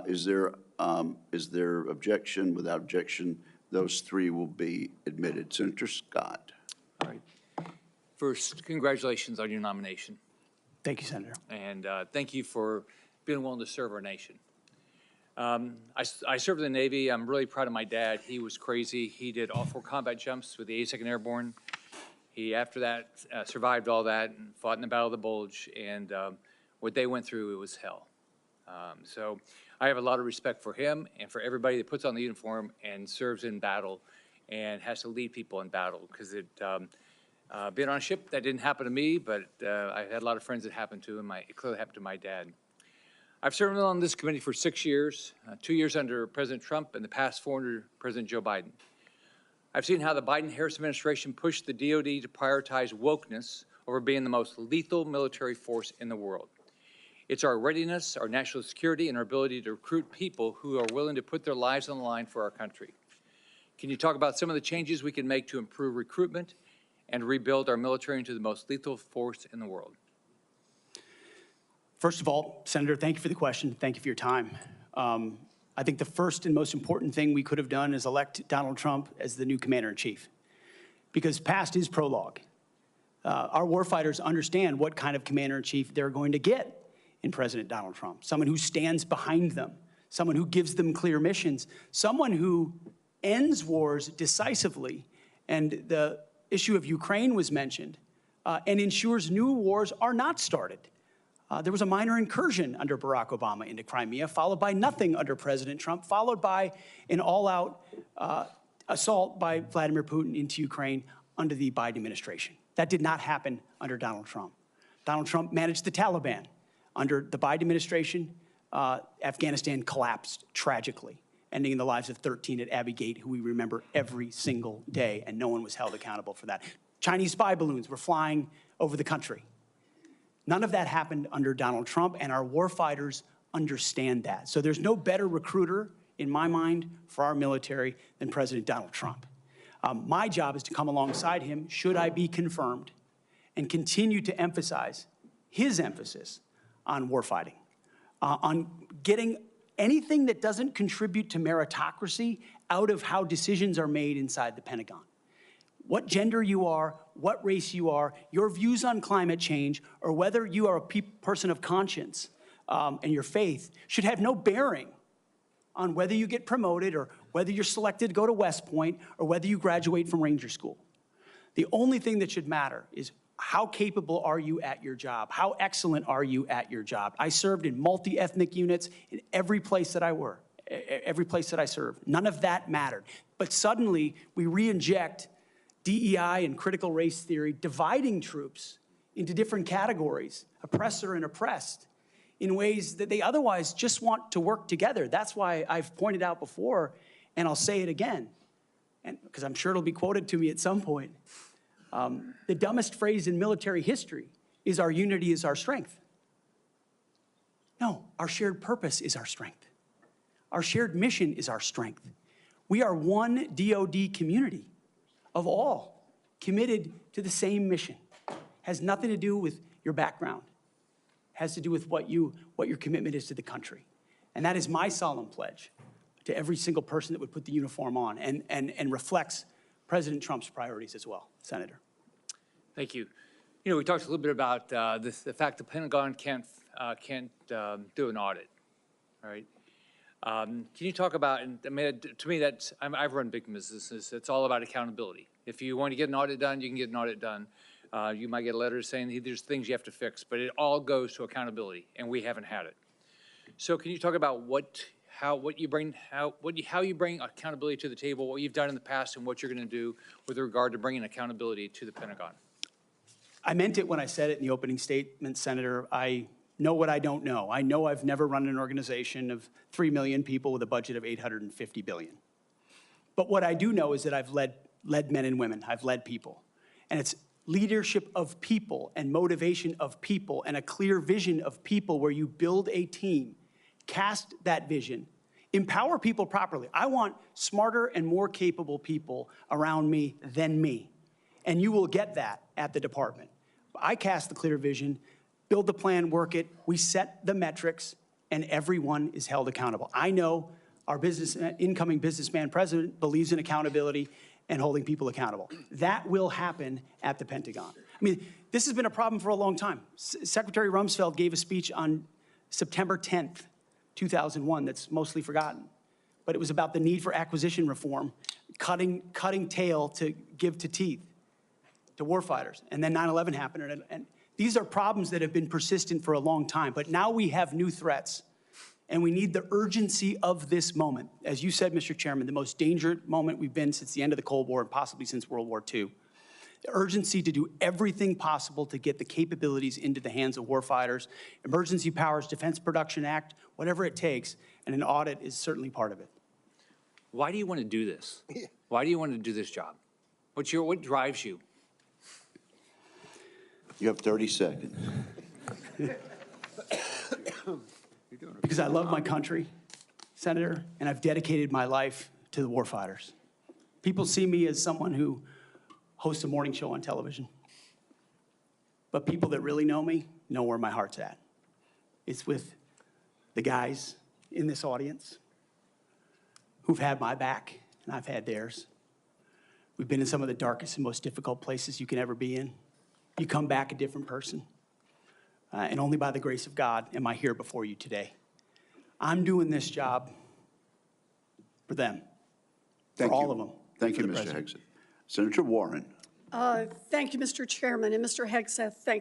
Is there objection? Without objection, those three will be admitted. Senator Scott. All right. First, congratulations on your nomination. Thank you, Senator. And thank you for being willing to serve our nation. I served in the Navy. I'm really proud of my dad. He was crazy. He did all 4 combat jumps with the 82nd Airborne. He, after that, survived all that and fought in the Battle of the Bulge. And what they went through, it was hell. So I have a lot of respect for him and for everybody that puts on the uniform and serves in battle and has to lead people in battle, because being on a ship, that didn't happen to me, but I had a lot of friends that happened to, and it clearly happened to my dad. I've served on this committee for 6 years, 2 years under President Trump and the past 4 under President Joe Biden. I've seen how the Biden-Harris administration pushed the DOD to prioritize wokeness over being the most lethal military force in the world. It's our readiness, our national security, and our ability to recruit people who are willing to put their lives on the line for our country. Can you talk about some of the changes we can make to improve recruitment and rebuild our military into the most lethal force in the world? First of all, Senator, thank you for the question. Thank you for your time. I think the first and most important thing we could have done is elect Donald Trump as the new commander-in-chief, because past is prologue. Our warfighters understand what kind of commander-in-chief they're going to get in President Donald Trump, someone who stands behind them, someone who gives them clear missions, someone who ends wars decisively, and the issue of Ukraine was mentioned, and ensures new wars are not started. There was a minor incursion under Barack Obama into Crimea, followed by nothing under President Trump, followed by an all-out assault by Vladimir Putin into Ukraine under the Biden administration. That did not happen under Donald Trump. Donald Trump managed the Taliban. Under the Biden administration, Afghanistan collapsed tragically, ending in the lives of 13 at Abbey Gate, who we remember every single day, and no one was held accountable for that. Chinese spy balloons were flying over the country. None of that happened under Donald Trump, and our warfighters understand that. So there's no better recruiter, in my mind, for our military than President Donald Trump. My job is to come alongside him, should I be confirmed, and continue to emphasize his emphasis on warfighting, on getting anything that doesn't contribute to meritocracy out of how decisions are made inside the Pentagon. What gender you are, what race you are, your views on climate change, or whether you are a person of conscience and your faith should have no bearing on whether you get promoted or whether you're selected to go to West Point or whether you graduate from Ranger School. The only thing that should matter is how capable are you at your job? How excellent are you at your job? I served in multi-ethnic units in every place that I served. None of that mattered. But suddenly, we re-inject DEI and critical race theory, dividing troops into different categories, oppressor and oppressed, in ways that they otherwise just want to work together. That's why I've pointed out before, and I'll say it again, and because I'm sure it'll be quoted to me at some point. The dumbest phrase in military history is our unity is our strength. No, our shared purpose is our strength. Our shared mission is our strength. We are one DOD community of all committed to the same mission. Has nothing to do with your background. Has to do with what your commitment is to the country. And that is my solemn pledge to every single person that would put the uniform on and reflects President Trump's priorities as well. Senator. Thank you. You know, we talked a little bit about the fact the Pentagon can't do an audit, all right? Can you talk about, and I mean, to me, I've run big businesses. It's all about accountability. If you want to get an audit done, you can get an audit done. You might get a letter saying hey, there's things you have to fix, but it all goes to accountability, and we haven't had it. So can you talk about how you bring accountability to the table, what you've done in the past, and what you're going to do with regard to bringing accountability to the Pentagon? I meant it when I said it in the opening statement, Senator. I know what I don't know. I know I've never run an organization of 3 million people with a budget of $850 billion. But what I do know is that I've led men and women. I've led people. And it's leadership of people and motivation of people and a clear vision of people where you build a team, cast that vision, empower people properly. I want smarter and more capable people around me than me. And you will get that at the department. I cast the clear vision, build the plan, work it. We set the metrics, and everyone is held accountable. I know our incoming businessman president believes in accountability and holding people accountable. That will happen at the Pentagon. I mean, this has been a problem for a long time. Secretary Rumsfeld gave a speech on September 10th, 2001 that's mostly forgotten. But it was about the need for acquisition reform, cutting tail to give to teeth to warfighters. And then 9/11 happened. And these are problems that have been persistent for a long time. But now we have new threats. And we need the urgency of this moment. As you said, Mr. Chairman, the most dangerous moment we've been since the end of the Cold War and possibly since World War II. The urgency to do everything possible to get the capabilities into the hands of warfighters, Emergency Powers Defense Production Act, whatever it takes, and an audit is certainly part of it. Why do you want to do this? Why do you want to do this job? What drives you? You have 30 seconds. Because I love my country, Senator, and I've dedicated my life to the warfighters. People see me as someone who hosts a morning show on television. But people that really know me know where my heart's at. It's with the guys in this audience who've had my back, and I've had theirs. We've been in some of the darkest and most difficult places you can ever be in. You come back a different person. And only by the grace of God am I here before you today. I'm doing this job for them, for all of them. Thank you, Mr. Hegseth. Senator Warren. Thank you, Mr. Chairman, and Mr. Hegseth, thank